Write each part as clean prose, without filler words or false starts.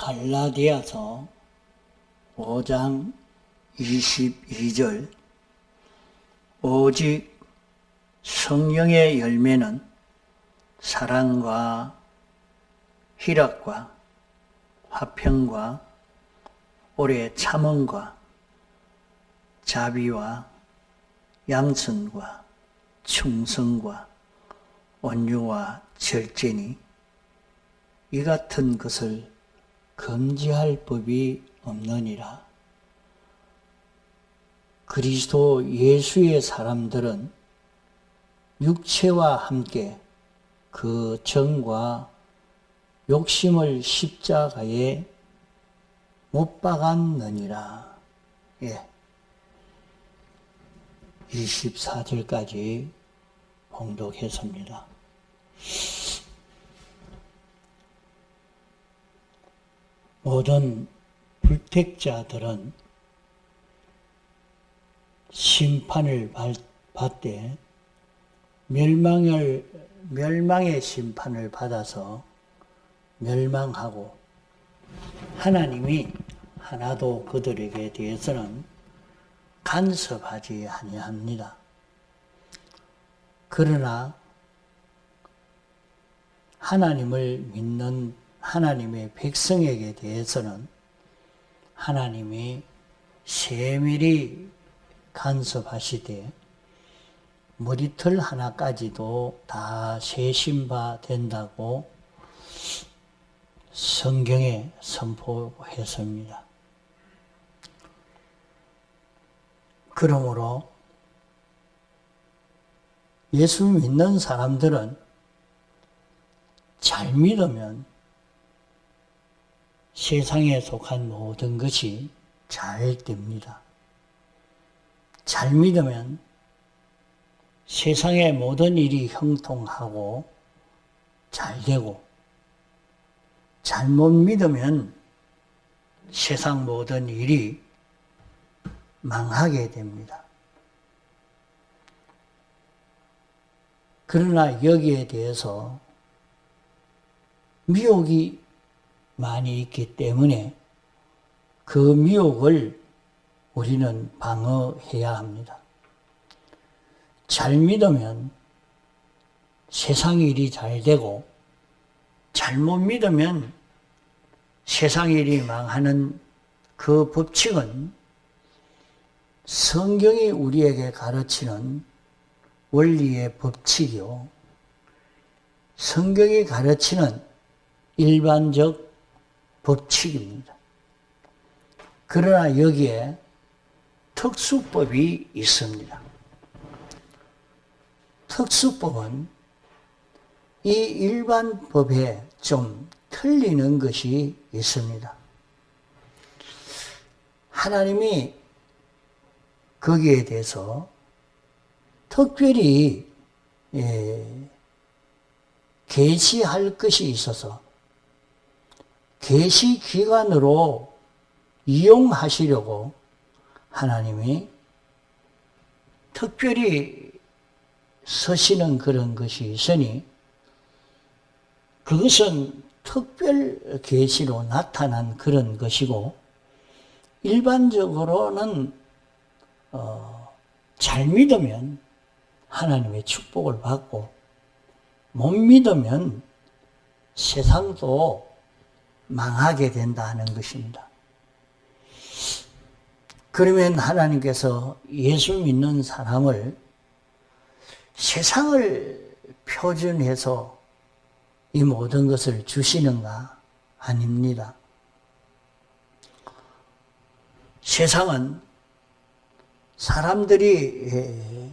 갈라디아서 5장 22절 오직 성령의 열매는 사랑과 희락과 화평과 오래 참음과 자비와 양선과 충성과 온유와 절제니 이 같은 것을 금지할 법이 없느니라. 그리스도 예수의 사람들은 육체와 함께 그 정과 욕심을 십자가에 못 박았느니라. 24절까지 봉독했습니다. 모든 불택자들은 심판을 받되 멸망의 심판을 받아서 멸망하고 하나님이 하나도 그들에게 대해서는 간섭하지 아니합니다. 그러나 하나님을 믿는 하나님의 백성에게 대해서는 하나님이 세밀히 간섭하시되 머리털 하나까지도 다 세신 바 된다고 성경에 선포했습니다. 그러므로 예수 믿는 사람들은 잘 믿으면 세상에 속한 모든 것이 잘 됩니다. 잘 믿으면 세상의 모든 일이 형통하고 잘 되고, 잘못 믿으면 세상 모든 일이 망하게 됩니다. 그러나 여기에 대해서 미혹이 많이 있기 때문에 그 미혹을 우리는 방어해야 합니다. 잘 믿으면 세상 일이 잘 되고, 잘못 믿으면 세상 일이 망하는 그 법칙은 성경이 우리에게 가르치는 원리의 법칙이요, 성경이 가르치는 일반적 법칙입니다. 그러나 여기에 특수법이 있습니다. 특수법은 이 일반 법에 좀 틀리는 것이 있습니다. 하나님이 거기에 대해서 특별히 계시할 것이 있어서 계시 기관으로 이용하시려고 하나님이 특별히 서시는 그런 것이 있으니 그것은 특별 계시로 나타난 그런 것이고, 일반적으로는 잘 믿으면 하나님의 축복을 받고 못 믿으면 세상도 망하게 된다는 것입니다. 그러면 하나님께서 예수 믿는 사람을 세상을 표준해서 이 모든 것을 주시는가? 아닙니다. 세상은 사람들이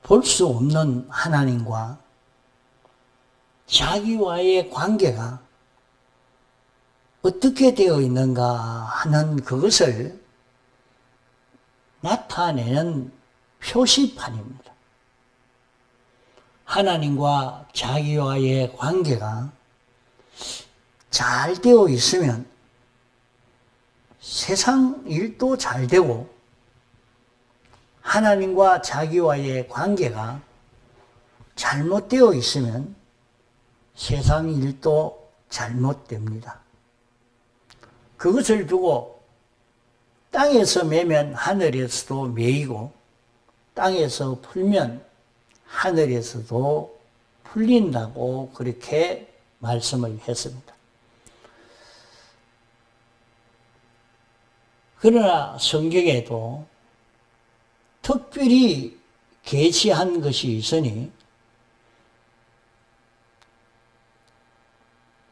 볼 수 없는 하나님과 자기와의 관계가 어떻게 되어 있는가 하는 그것을 나타내는 표시판입니다. 하나님과 자기와의 관계가 잘 되어 있으면 세상 일도 잘 되고, 하나님과 자기와의 관계가 잘못되어 있으면 세상 일도 잘못됩니다. 그것을 두고 땅에서 매면 하늘에서도 매이고 땅에서 풀면 하늘에서도 풀린다고 그렇게 말씀을 했습니다. 그러나 성경에도 특별히 계시한 것이 있으니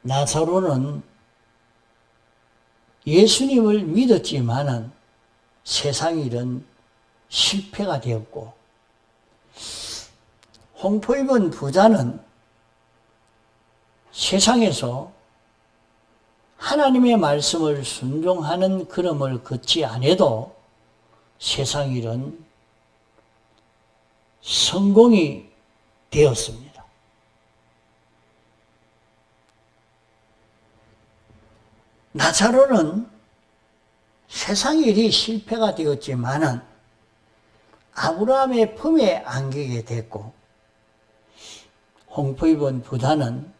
나사로는 예수님을 믿었지만은 세상 일은 실패가 되었고, 홍포 입은 부자는 세상에서 하나님의 말씀을 순종하는 걸음을 걷지 않아도 세상 일은 성공이 되었습니다. 나사로는 세상 일이 실패가 되었지만은 아브라함의 품에 안기게 됐고, 홍포 입은 부자는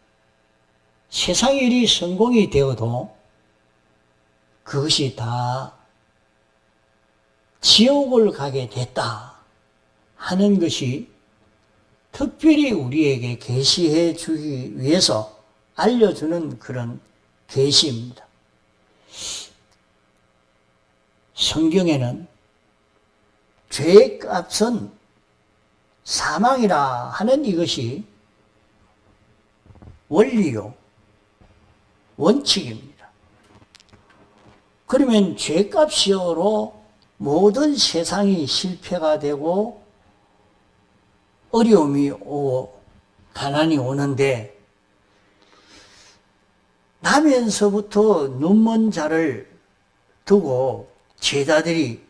세상 일이 성공이 되어도 그것이 다 지옥을 가게 됐다 하는 것이 특별히 우리에게 계시해 주기 위해서 알려주는 그런 계시입니다. 성경에는 죄의 값은 사망이라 하는 이것이 원리요, 원칙입니다. 그러면 죄값이로 모든 세상이 실패가 되고 어려움이 오고 가난이 오는데, 나면서부터 눈먼 자를 두고 제자들이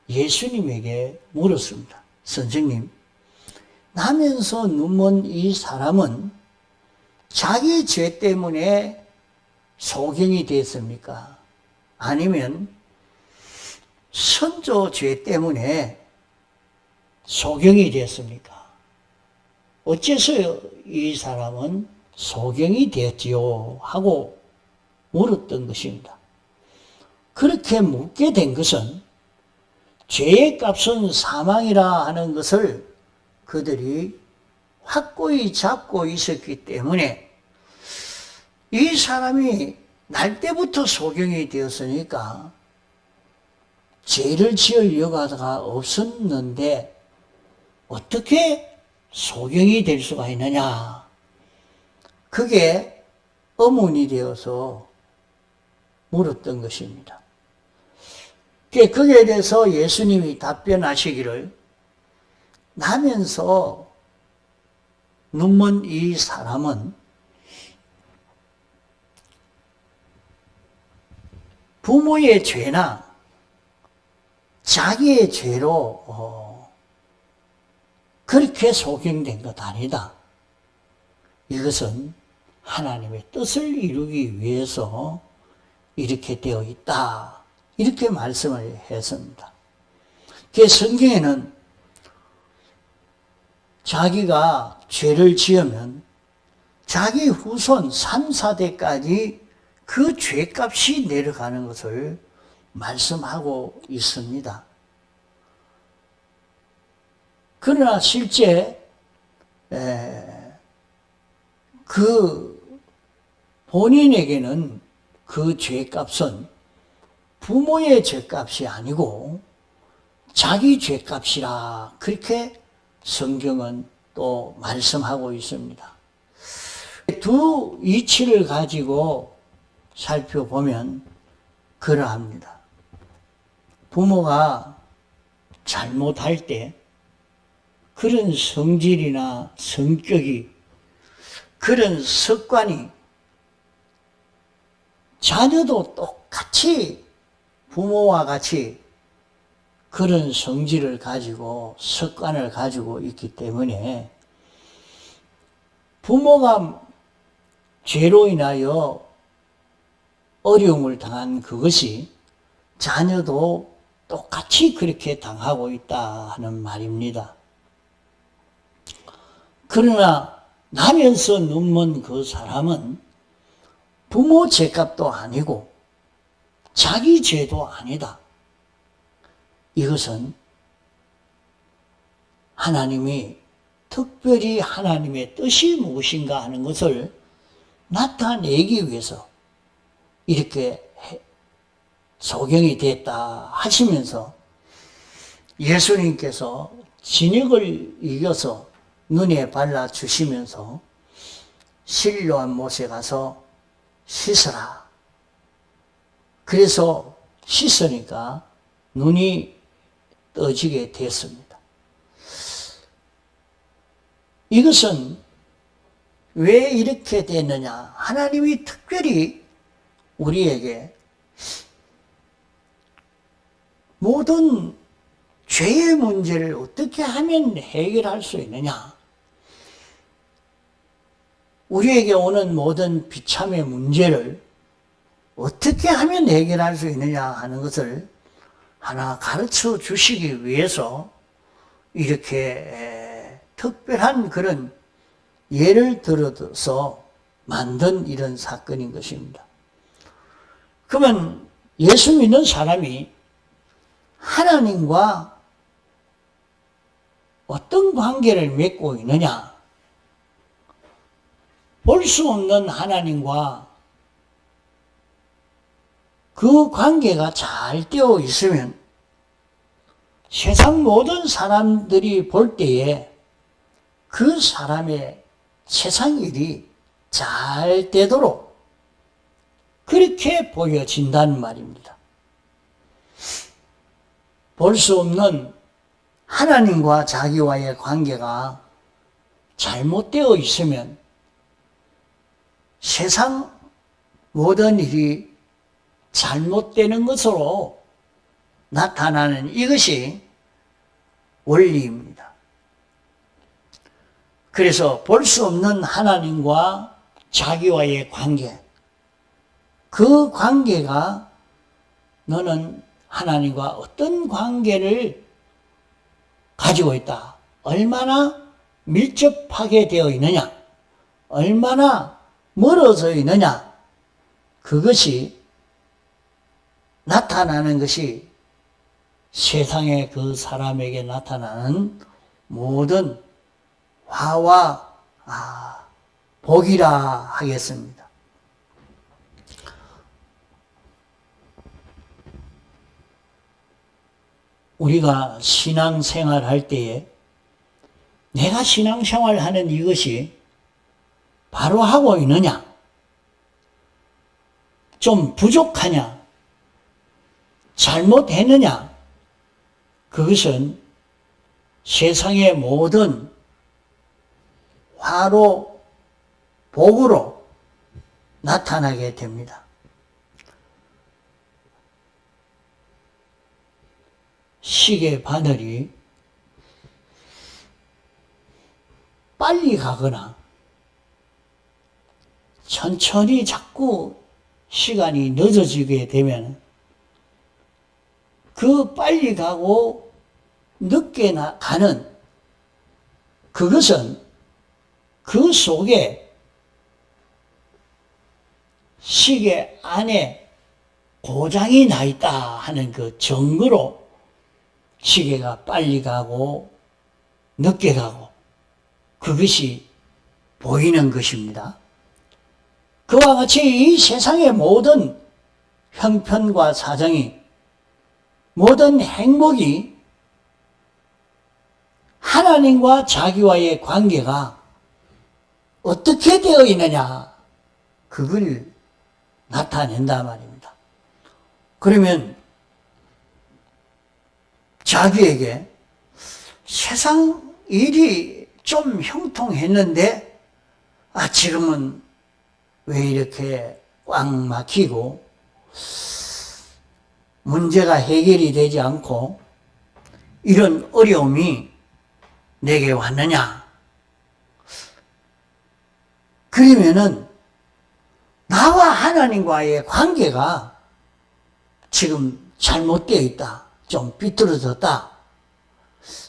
예수님에게 물었습니다. 선생님, 나면서 눈먼 이 사람은 자기 죄 때문에 소경이 됐습니까? 아니면 선조 죄 때문에 소경이 됐습니까? 어째서 이 사람은 소경이 되었지요? 하고 물었던 것입니다. 그렇게 묻게 된 것은 죄의 값은 사망이라 하는 것을 그들이 확고히 잡고 있었기 때문에, 이 사람이 날 때부터 소경이 되었으니까 죄를 지을 여가가 없었는데 어떻게 소경이 될 수가 있느냐, 그게 의문이 되어서 물었던 것입니다. 거기에 대해서 예수님이 답변하시기를, 나면서 눈먼 이 사람은 부모의 죄나 자기의 죄로 그렇게 소경된 것 아니다. 이것은 하나님의 뜻을 이루기 위해서 이렇게 되어 있다. 이렇게 말씀을 했습니다. 그 성경에는 자기가 죄를 지으면 자기 후손 3, 4대까지 그 죄값이 내려가는 것을 말씀하고 있습니다. 그러나 실제 그 본인에게는 그 죄값은 부모의 죄값이 아니고 자기 죄값이라 그렇게 성경은 또 말씀하고 있습니다. 두 이치를 가지고 살펴보면 그러합니다. 부모가 잘못할 때 그런 성질이나 성격이, 그런 습관이 자녀도 똑같이 부모와 같이 그런 성질을 가지고 습관을 가지고 있기 때문에 부모가 죄로 인하여 어려움을 당한 그것이 자녀도 똑같이 그렇게 당하고 있다 하는 말입니다. 그러나 나면서 눈먼 그 사람은 부모 죄값도 아니고 자기 죄도 아니다. 이것은 하나님이 특별히 하나님의 뜻이 무엇인가 하는 것을 나타내기 위해서 이렇게 소경이 됐다 하시면서 예수님께서 진흙을 이겨서 눈에 발라주시면서 신료한 못에 가서 씻으라. 그래서 씻으니까 눈이 떠지게 됐습니다. 이것은 왜 이렇게 됐느냐? 하나님이 특별히 우리에게 모든 죄의 문제를 어떻게 하면 해결할 수 있느냐? 우리에게 오는 모든 비참의 문제를 어떻게 하면 해결할 수 있느냐 하는 것을 하나 가르쳐 주시기 위해서 이렇게 특별한 그런 예를 들어서 만든 이런 사건인 것입니다. 그러면 예수 믿는 사람이 하나님과 어떤 관계를 맺고 있느냐? 볼 수 없는 하나님과 그 관계가 잘 되어 있으면 세상 모든 사람들이 볼 때에 그 사람의 세상 일이 잘 되도록 그렇게 보여진다는 말입니다. 볼 수 없는 하나님과 자기와의 관계가 잘못되어 있으면 세상 모든 일이 잘못되는 것으로 나타나는 이것이 원리입니다. 그래서 볼 수 없는 하나님과 자기와의 관계, 그 관계가 너는 하나님과 어떤 관계를 가지고 있다. 얼마나 밀접하게 되어 있느냐. 얼마나 멀어져 있느냐. 그것이 나타나는 것이 세상의 그 사람에게 나타나는 모든 화와 복이라 하겠습니다. 우리가 신앙생활 할 때에 내가 신앙생활 하는 이것이 바로 하고 있느냐? 좀 부족하냐? 잘못했느냐? 그것은 세상의 모든 화로, 복으로 나타나게 됩니다. 시계 바늘이 빨리 가거나 천천히 자꾸 시간이 늦어지게 되면 그 빨리 가고 늦게 가는 그것은 그 속에 시계 안에 고장이 나 있다 하는 그 증거로 시계가 빨리 가고 늦게 가고 그것이 보이는 것입니다. 그와 같이 이 세상의 모든 형편과 사정이 모든 행복이 하나님과 자기와의 관계가 어떻게 되어 있느냐 그걸 나타낸다 말입니다. 그러면 자기에게 세상 일이 좀 형통했는데 지금은 왜 이렇게 꽉 막히고 문제가 해결이 되지 않고 이런 어려움이 내게 왔느냐? 그러면은 나와 하나님과의 관계가 지금 잘못되어 있다. 좀 삐뚤어졌다.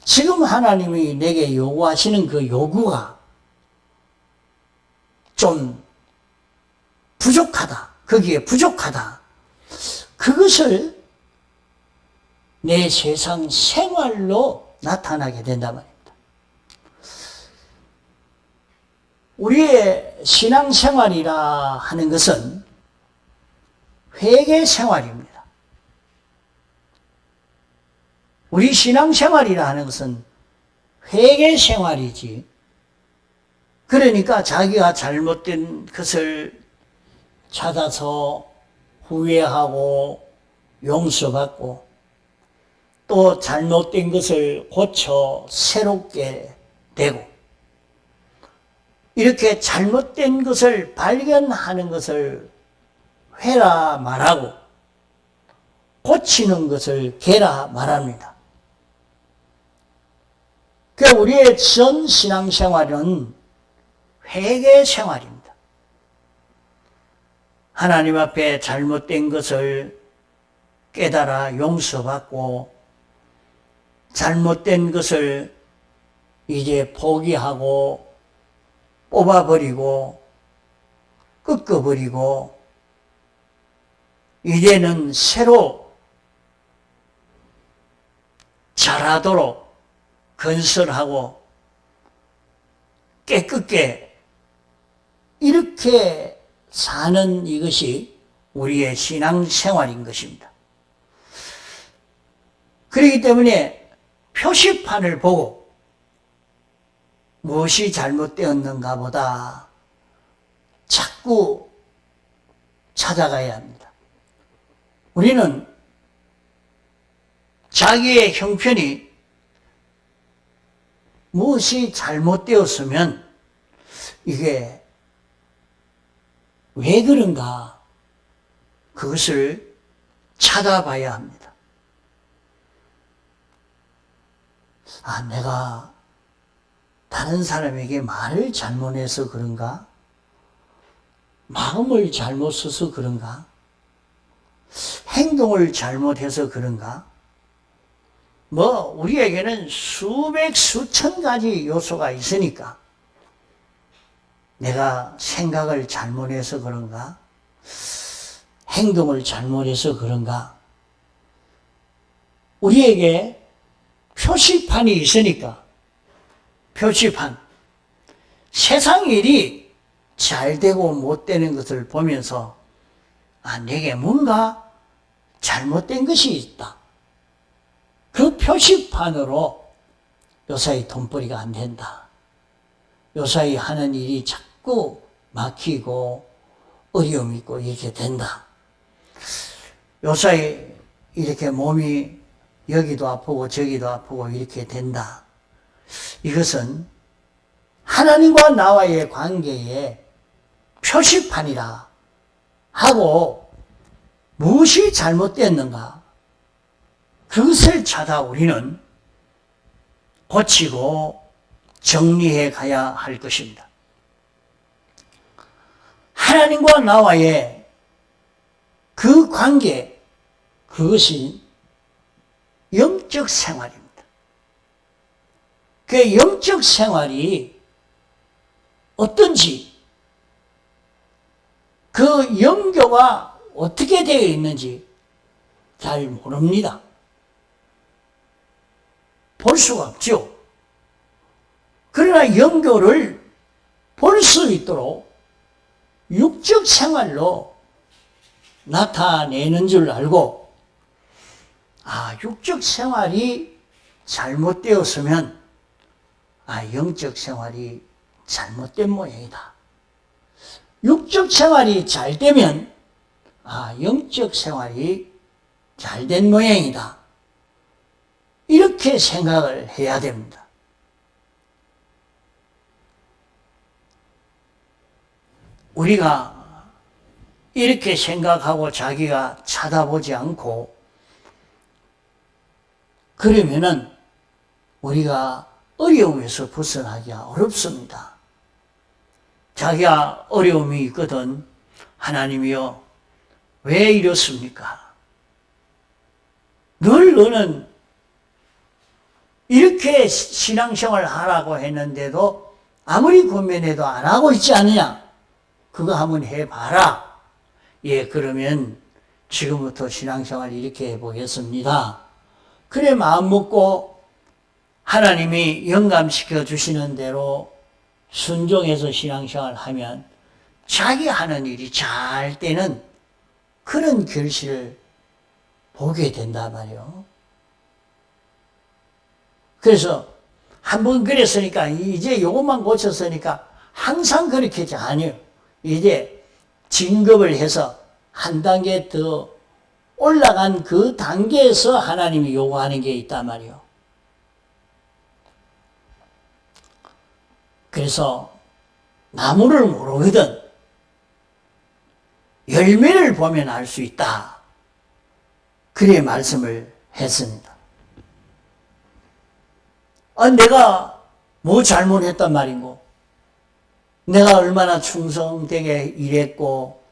지금 하나님이 내게 요구하시는 그 요구가 좀 부족하다. 거기에 부족하다. 그것을 내 세상 생활로 나타나게 된단 말입니다. 우리의 신앙생활이라 하는 것은 회개생활입니다. 우리 신앙생활이라 하는 것은 회개생활이지. 그러니까 자기가 잘못된 것을 찾아서 후회하고 용서받고 또 잘못된 것을 고쳐 새롭게 되고 이렇게 잘못된 것을 발견하는 것을 회라 말하고 고치는 것을 개라 말합니다. 그러니까 우리의 전 신앙생활은 회개생활입니다. 하나님 앞에 잘못된 것을 깨달아 용서받고 잘못된 것을 이제 포기하고 뽑아버리고 꺾어버리고 이제는 새로 잘하도록 건설하고 깨끗게 이렇게 사는 이것이 우리의 신앙생활인 것입니다. 그렇기 때문에 표시판을 보고 무엇이 잘못되었는가 보다 자꾸 찾아가야 합니다. 우리는 자기의 형편이 무엇이 잘못되었으면 이게 왜 그런가 그것을 찾아봐야 합니다. 아, 내가 다른 사람에게 말을 잘못해서 그런가? 마음을 잘못 써서 그런가? 행동을 잘못해서 그런가? 우리에게는 수백, 수천 가지 요소가 있으니까 내가 생각을 잘못해서 그런가? 행동을 잘못해서 그런가? 우리에게 표시판이 있으니까 표시판, 세상 일이 잘 되고 못 되는 것을 보면서 내게 뭔가 잘못된 것이 있다. 그 표시판으로 요사이 돈벌이가 안 된다. 요사이 하는 일이 자꾸 막히고 어려움이 있고 이렇게 된다. 요사이 이렇게 몸이 여기도 아프고 저기도 아프고 이렇게 된다. 이것은 하나님과 나와의 관계의 표시판이라 하고 무엇이 잘못됐는가 그것을 찾아 우리는 고치고 정리해 가야 할 것입니다. 하나님과 나와의 그 관계, 그것이 영적 생활입니다. 그 영적 생활이 어떤지, 그 영교가 어떻게 되어 있는지 잘 모릅니다. 볼 수가 없죠. 그러나 영교를 볼 수 있도록 육적 생활로 나타내는 줄 알고, 육적 생활이 잘못되었으면 영적 생활이 잘못된 모양이다. 육적 생활이 잘 되면 영적 생활이 잘된 모양이다. 이렇게 생각을 해야 됩니다. 우리가 이렇게 생각하고 자기가 찾아보지 않고 그러면은 우리가 어려움에서 벗어나기가 어렵습니다. 자기가 어려움이 있거든 하나님이여 왜 이렇습니까? 늘 너는 이렇게 신앙생활 하라고 했는데도 아무리 고민해도 안 하고 있지 않느냐? 그거 한번 해봐라. 예, 그러면 지금부터 신앙생활 이렇게 해보겠습니다. 그래 마음 먹고 하나님이 영감시켜 주시는 대로 순종해서 신앙생활 하면 자기 하는 일이 잘 되는 그런 결실을 보게 된단 말이에요. 그래서 한번 그랬으니까 이제 요것만 고쳤으니까 항상 그렇게 하지 아니에요. 이제 진급을 해서 한 단계 더 올라간 그 단계에서 하나님이 요구하는 게 있단 말이에요. 그래서 나무를 모르거든 열매를 보면 알 수 있다. 그래 말씀을 했습니다. 내가 뭐 잘못했단 말인고, 내가 얼마나 충성되게 일했고,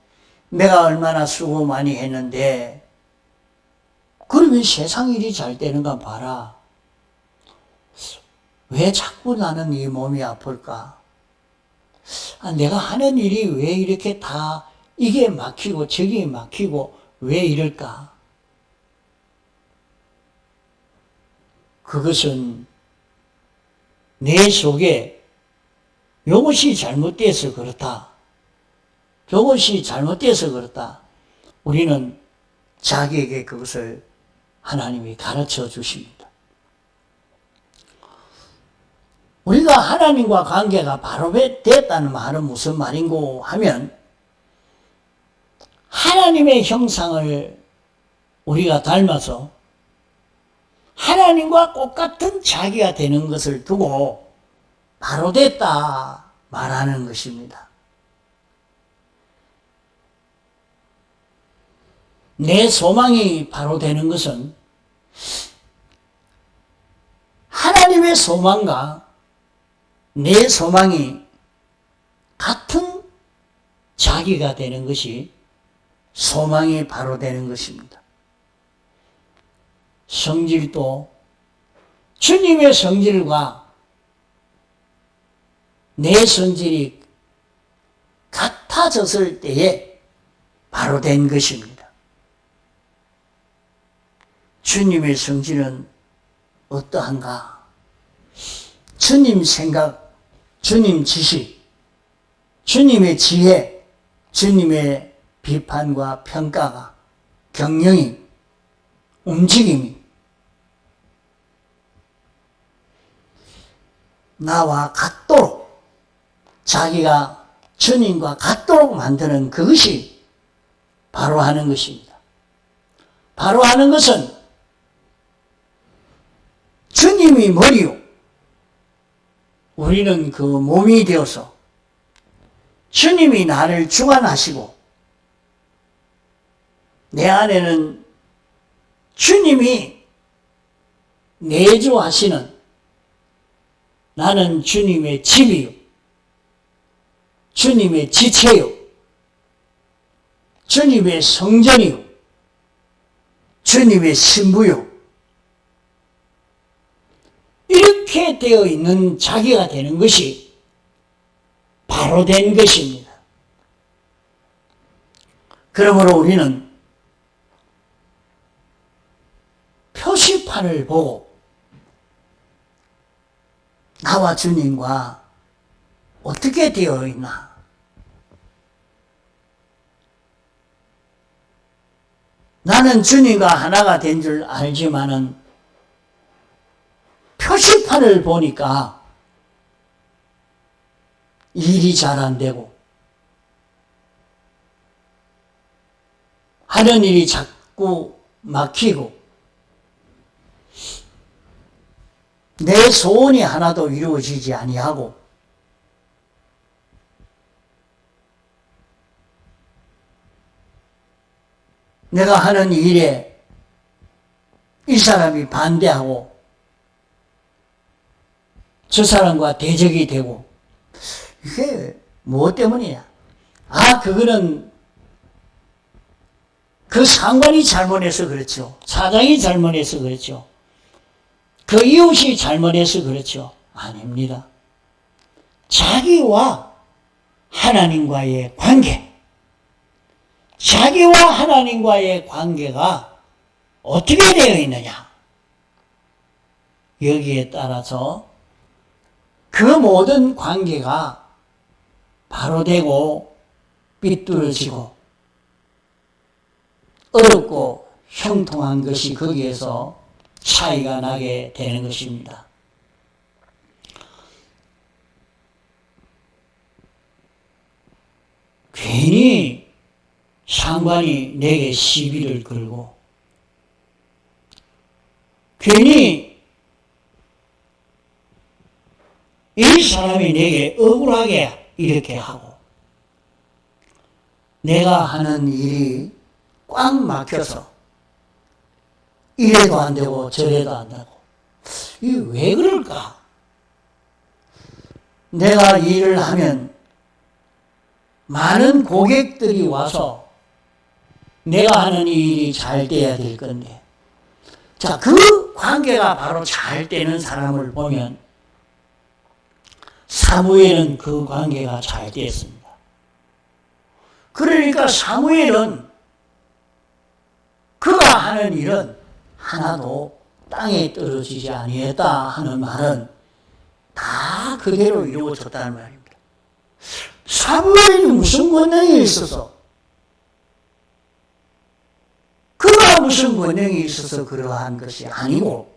내가 얼마나 수고 많이 했는데, 그러면 세상 일이 잘 되는가 봐라. 왜 자꾸 나는 이 몸이 아플까? 내가 하는 일이 왜 이렇게 다 이게 막히고 저게 막히고 왜 이럴까? 그것은 내 속에 이것이 잘못돼서 그렇다. 저것이 잘못돼서 그렇다. 우리는 자기에게 그것을 하나님이 가르쳐 주십니다. 우리가 하나님과 관계가 바로 됐다는 말은 무슨 말인고 하면 하나님의 형상을 우리가 닮아서 하나님과 똑같은 자기가 되는 것을 두고 바로 됐다 말하는 것입니다. 내 소망이 바로 되는 것은 하나님의 소망과 내 소망이 같은 자기가 되는 것이 소망이 바로 되는 것입니다. 성질도 주님의 성질과 내 성질이 같아졌을 때에 바로 된 것입니다. 주님의 성질은 어떠한가? 주님 생각, 주님 지식, 주님의 지혜, 주님의 비판과 평가가, 경영이, 움직임이 나와 같도록 자기가 주님과 같도록 만드는 그것이 바로 하는 것입니다. 바로 하는 것은 주님이 머리요, 우리는 그 몸이 되어서 주님이 나를 주관하시고 내 안에는 주님이 내주하시는, 나는 주님의 집이요, 주님의 지체요, 주님의 성전이요, 주님의 신부요, 이렇게 되어 있는 자기가 되는 것이 바로 된 것입니다. 그러므로 우리는 표시판을 보고 나와 주님과 어떻게 되어 있나, 나는 주님과 하나가 된 줄 알지만은 표시판을 보니까 일이 잘 안 되고 하는 일이 자꾸 막히고 내 소원이 하나도 이루어지지 아니하고 내가 하는 일에 이 사람이 반대하고 저 사람과 대적이 되고, 이게 무엇 때문이냐? 그거는 그 상관이 잘못해서 그렇죠. 사장이 잘못해서 그렇죠. 그 이웃이 잘못해서 그렇죠. 아닙니다. 자기와 하나님과의 관계, 자기와 하나님과의 관계가 어떻게 되어 있느냐, 여기에 따라서 그 모든 관계가 바로 되고 삐뚤어지고 어렵고 형통한 것이 거기에서 차이가 나게 되는 것입니다. 괜히 상관이 내게 시비를 걸고, 괜히 이 사람이 내게 억울하게 이렇게 하고, 내가 하는 일이 꽉 막혀서 이래도 안 되고 저래도 안 되고, 이게 왜 그럴까? 내가 일을 하면 많은 고객들이 와서 내가 하는 일이 잘 돼야 될 건데, 자, 그 관계가 바로 잘 되는 사람을 보면 사무엘은 그 관계가 잘 됐습니다. 그러니까 사무엘은 그가 하는 일은 하나도 땅에 떨어지지 아니했다 하는 말은 다 그대로 이루어졌다는 말입니다. 사무엘이 무슨 권능이 있어서, 그가 무슨 권능이 있어서 그러한 것이 아니고,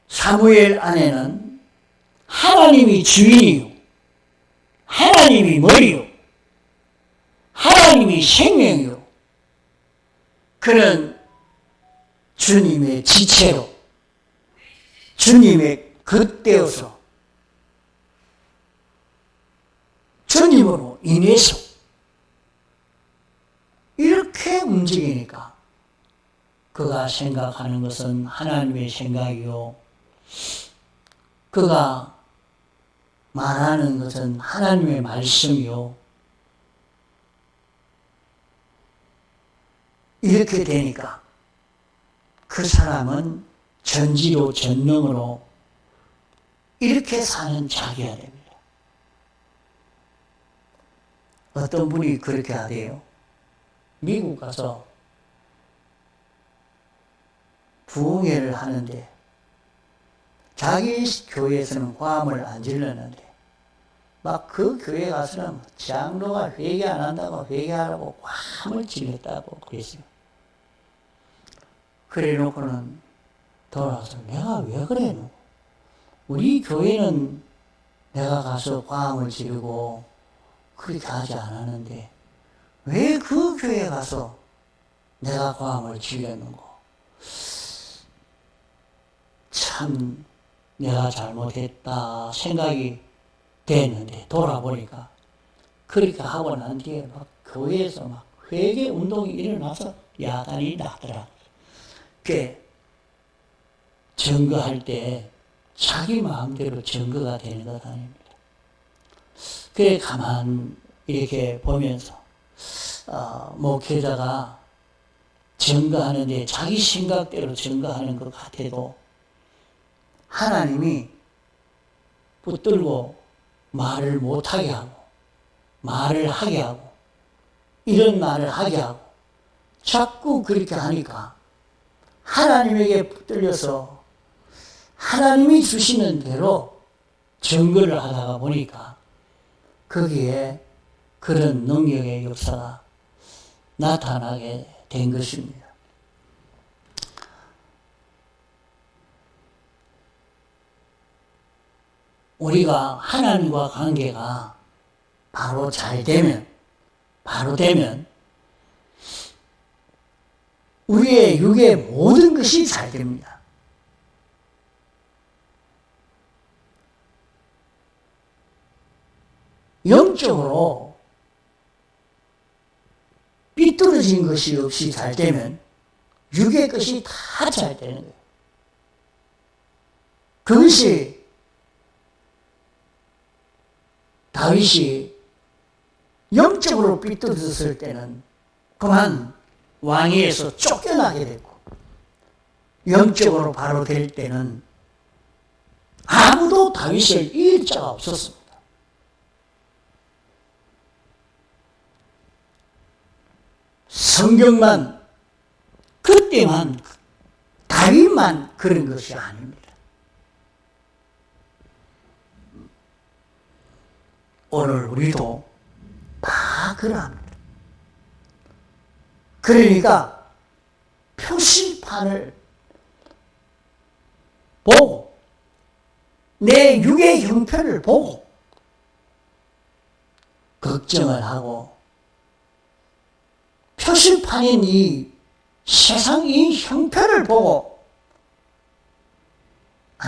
사무엘 안에는 하나님이 주인이요, 하나님이 머리요, 하나님이 생명이요, 그는 주님의 지체로, 주님의 겉되어서, 주님으로 인해서 이렇게 움직이니까 그가 생각하는 것은 하나님의 생각이요, 그가 말하는 것은 하나님의 말씀이요, 이렇게 되니까 그 사람은 전지로 전능으로 이렇게 사는 자기가 됩니다. 어떤 분이 그렇게 하대요. 미국 가서 부흥회를 하는데 자기 교회에서는 화음을 안 질렀는데 막 그 교회 가서는 장로가 회개 안 한다고 회개하라고 화음을 질렀다고 그랬어요. 그래 놓고는 돌아와서 내가 왜 그래? 우리 교회는 내가 가서 화음을 지르고 그렇게 하지 않았는데 왜 그 교회에 가서 내가 화음을 지르는고? 참 내가 잘못했다 생각이 됐는데 돌아보니까 그렇게 하고 난 뒤에 막 교회에서 막 회개 운동이 일어나서 야단이 나더라. 그 증거할 때 자기 마음대로 증거가 되는 것 아닙니다. 그래 가만 이렇게 보면서 목회자가 증거하는데 자기 생각대로 증거하는 것 같아도 하나님이 붙들고 말을 못하게 하고 말을 하게 하고 이런 말을 하게 하고 자꾸 그렇게 하니까 하나님에게 붙들려서 하나님이 주시는 대로 증거를 하다가 보니까 거기에 그런 능력의 역사가 나타나게 된 것입니다. 우리가 하나님과 관계가 바로 잘 되면, 바로 되면 우리의 육의 모든 것이 잘 됩니다. 영적으로 삐뚤어진 것이 없이 잘 되면 육의 것이 다 잘 되는 거예요. 그것이 다윗이 영적으로 삐뚤어졌을 때는 그만 왕위에서 쫓겨나게 됐고, 영적으로 바로 될 때는 아무도 다윗을 이길 자가 없었습니다. 성경만, 그때만, 다윗만 그런 것이 아닙니다. 오늘 우리도 다 그러합니다. 그러니까 표시판을 보고 내 육의 형편을 보고 걱정을 하고 표시판인 이 세상 이 형편을 보고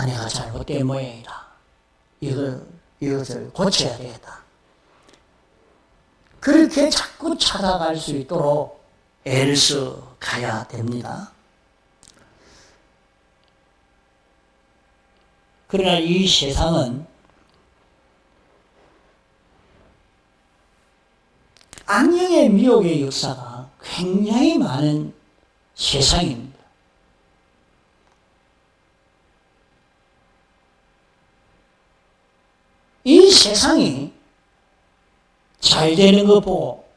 내가 잘못된 모양이다. 이것을 고쳐야 되겠다. 그렇게 자꾸 찾아갈 수 있도록 애를 써 가야 됩니다. 그러나 이 세상은 악령의 미혹의 역사가 굉장히 많은 세상입니다. 이 세상이 잘 되는 거 보고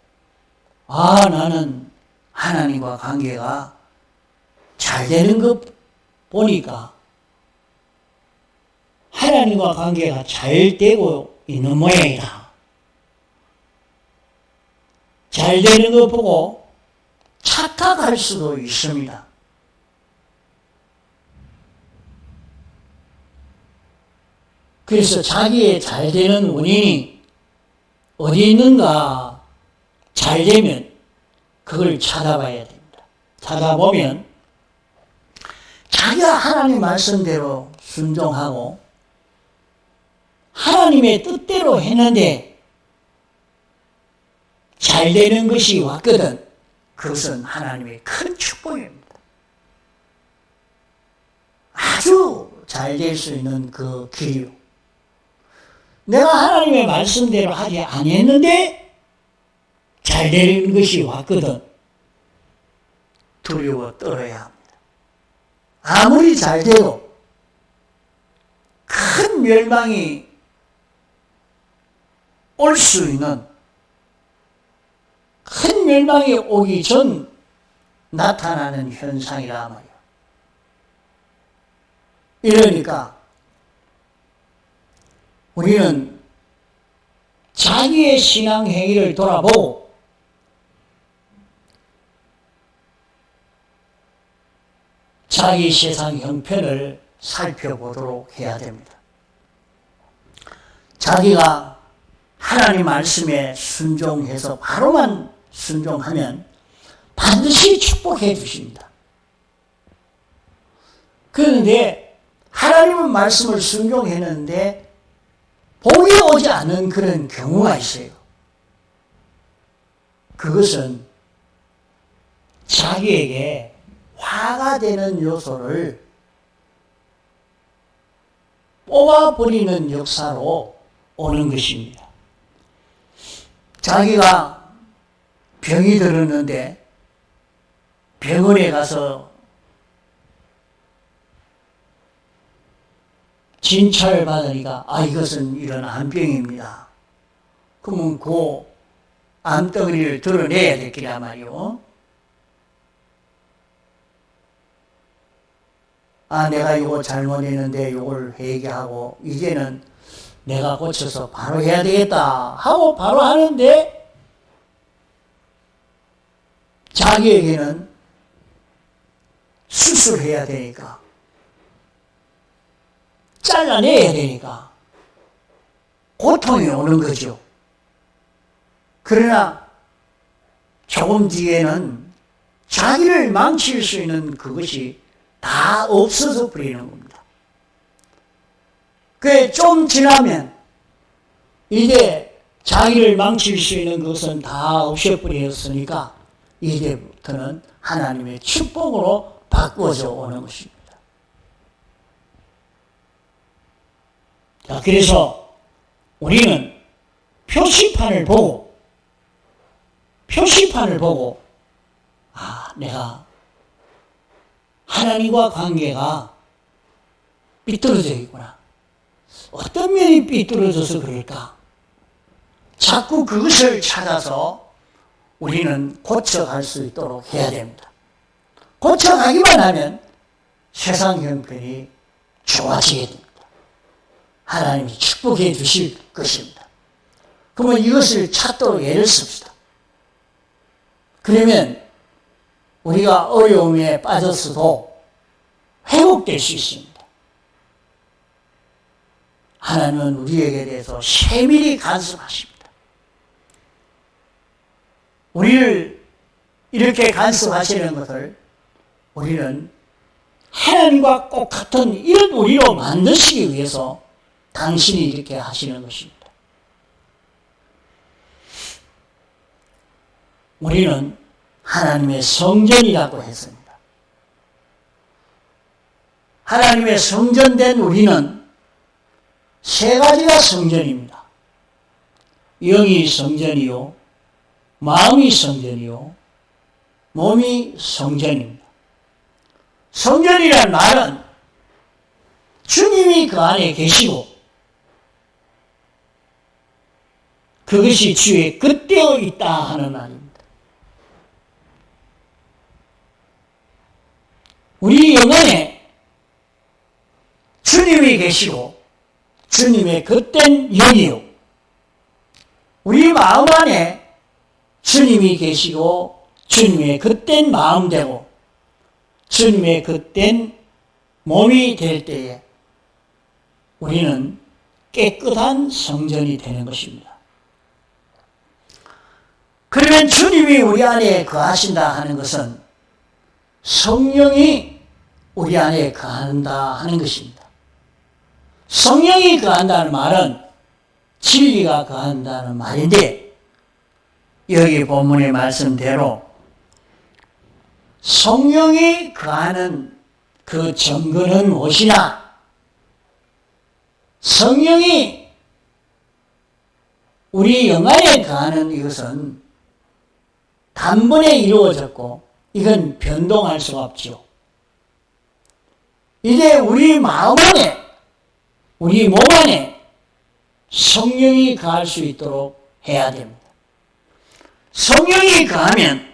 나는 하나님과 관계가 잘 되는 거 보니까 하나님과 관계가 잘 되고 있는 모양이다. 잘 되는 거 보고 착각할 수도 있습니다. 그래서 자기의 잘 되는 원인이 어디 있는가 잘 되면 그걸 찾아봐야 됩니다. 찾아보면 자기가 하나님 말씀대로 순종하고 하나님의 뜻대로 했는데 잘 되는 것이 왔거든. 그것은 하나님의 큰 축복입니다. 아주 잘 될 수 있는 그 길이요. 내가 하나님의 말씀대로 하지 아니했는데 잘 되는 것이 왔거든. 두려워 떨어야 합니다. 아무리 잘 돼도 큰 멸망이 올 수 있는, 큰 멸망이 오기 전 나타나는 현상이라 말이야. 이러니까 우리는 자기의 신앙 행위를 돌아보고 자기 세상 형편을 살펴보도록 해야 됩니다. 자기가 하나님 말씀에 순종해서 바로만 순종하면 반드시 축복해 주십니다. 그런데 하나님은 말씀을 순종했는데 복이 오지 않은 그런 경우가 있어요. 그것은 자기에게 화가 되는 요소를 뽑아버리는 역사로 오는 것입니다. 자기가 병이 들었는데 병원에 가서 진찰을 받으니까 이것은 이런 암병입니다. 그러면 그 암덩어리를 드러내야 될 거란 말이요. 내가 이거 잘못했는데 이걸 회개하고 이제는 내가 고쳐서 바로 해야 되겠다 하고 바로 하는데 자기에게는 수술해야 되니까 잘라내야 되니까 고통이 오는 거죠. 그러나 조금 뒤에는 자기를 망칠 수 있는 그것이 다 없어져 버리는 겁니다. 그게 좀 지나면 이제 자기를 망칠 수 있는 것은 다 없애버렸으니까 이제부터는 하나님의 축복으로 바꾸어져 오는 것입니다. 자, 그래서 우리는 표시판을 보고 내가 하나님과 관계가 삐뚤어져 있구나. 어떤 면이 삐뚤어져서 그럴까? 자꾸 그것을 찾아서 우리는 고쳐갈 수 있도록 해야 됩니다. 고쳐가기만 하면 세상 형편이 좋아지게 됩니다. 하나님이 축복해 주실 것입니다. 그러면 이것을 찾도록 애를 씁시다. 그러면 우리가 어려움에 빠졌어도 회복될 수 있습니다. 하나님은 우리에게 대해서 세밀히 간섭하십니다. 우리를 이렇게 간섭하시는 것을 우리는 하나님과 꼭 같은 이런 우리로 만드시기 위해서 당신이 이렇게 하시는 것입니다. 우리는 하나님의 성전이라고 했습니다. 하나님의 성전된 우리는 세 가지가 성전입니다. 영이 성전이요, 마음이 성전이요, 몸이 성전입니다. 성전이라는 말은 주님이 그 안에 계시고 그것이 주의 끝되어 있다 하는 말입니다. 우리 영안에 주님이 계시고 주님의 그땐 영이요, 우리 마음 안에 주님이 계시고 주님의 그땐 마음 되고 주님의 그땐 몸이 될 때에 우리는 깨끗한 성전이 되는 것입니다. 그러면 주님이 우리 안에 거하신다 하는 것은 성령이 우리 안에 거한다 하는 것입니다. 성령이 거한다는 말은 진리가 거한다는 말인데, 여기 본문의 말씀대로 성령이 거하는 그 증거는 무엇이냐? 성령이 우리 영안에 거하는 이것은 단번에 이루어졌고 이건 변동할 수가 없죠. 이제 우리 마음 안에, 우리 몸 안에 성령이 거할 수 있도록 해야 됩니다. 성령이 거하면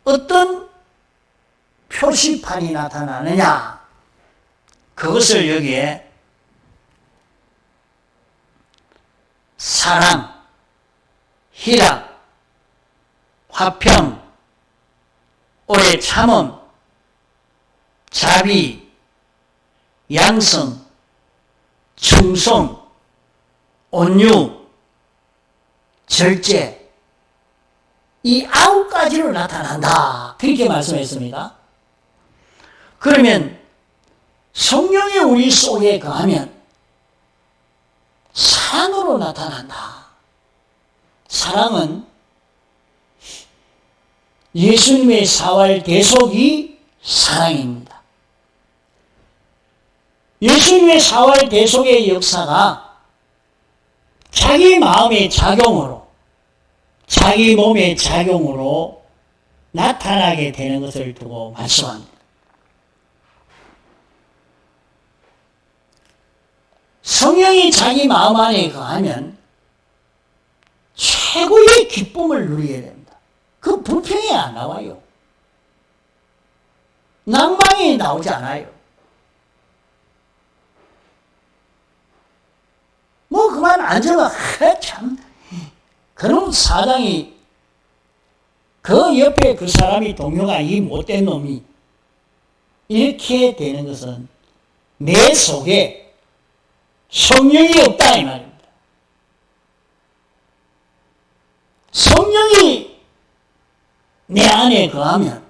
어떤 표시판이 나타나느냐? 그것을 여기에 사랑, 희락, 화평, 오래 참음, 자비, 양성, 충성, 온유, 절제, 이 9가지로 나타난다, 그렇게 말씀했습니다. 그러면 성령이 우리 속에 거하면 사랑으로 나타난다. 사랑은 예수님의 사활 대속이 사랑입니다. 예수님의 사활 대속의 역사가 자기 마음의 작용으로, 자기 몸의 작용으로 나타나게 되는 것을 두고 말씀합니다. 성령이 자기 마음 안에 거하면 최고의 기쁨을 누리게 됩니다. 그 불평이 안 나와요. 낭망이 나오지 않아요. 뭐 그만 앉아가, 참, 그놈 사장이, 그 옆에 그 사람이 동료가 이 못된 놈이 이렇게 되는 것은 내 속에 성령이 없다 이 말입니다. 성령이 내 안에 거하면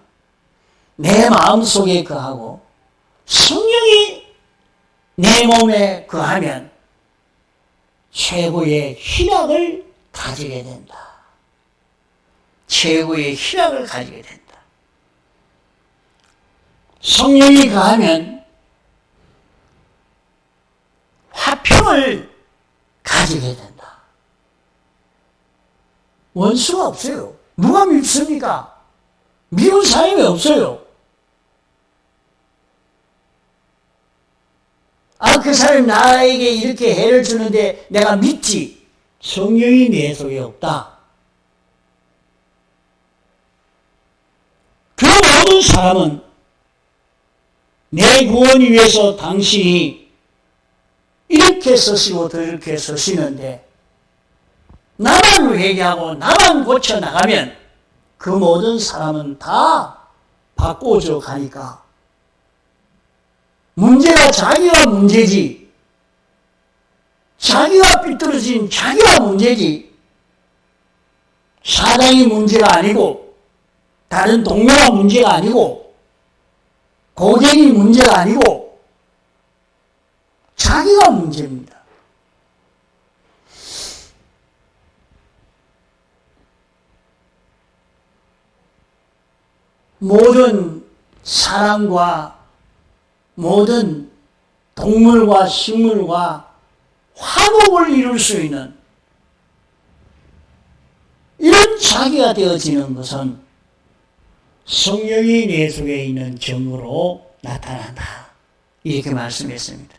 내 마음속에 거하고 성령이 내 몸에 거하면 최고의 희락을 가지게 된다. 최고의 희락을 가지게 된다. 성령이 거하면 화평을 가지게 된다. 원수가 없어요. 누가 밉습니까? 미운 사람이 없어요. 그 사람이 나에게 이렇게 해를 주는데 내가 믿지. 성령이 내 속에 없다. 모든 사람은 내 구원을 위해서 당신이 이렇게 서시고 저렇게 서시는데 나만 회개하고 나만 고쳐 나가면 그 모든 사람은 다 바꿔져 가니까 문제가 자기가 문제지, 자기가 삐뚤어진 자기가 문제지, 사장이 문제가 아니고 다른 동료가 문제가 아니고 고객이 문제가 아니고 자기가 문제입니다. 모든 사람과 모든 동물과 식물과 화목을 이룰 수 있는 이런 자기가 되어지는 것은 성령이 내 속에 있는 정으로 나타난다. 이렇게 말씀했습니다.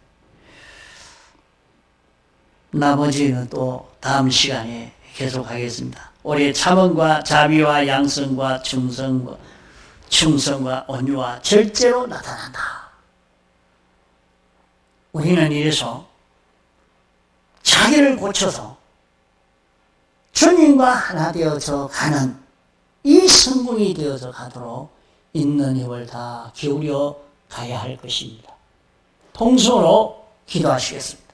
나머지는 또 다음 시간에 계속하겠습니다. 우리의 참음과 자비와 양성과 충성과 온유와 절제로 나타난다. 우리는 이래서 자기를 고쳐서 주님과 하나 되어져 가는 이 성공이 되어져 가도록 있는 힘을 다 기울여 가야 할 것입니다. 통성으로 기도하시겠습니다.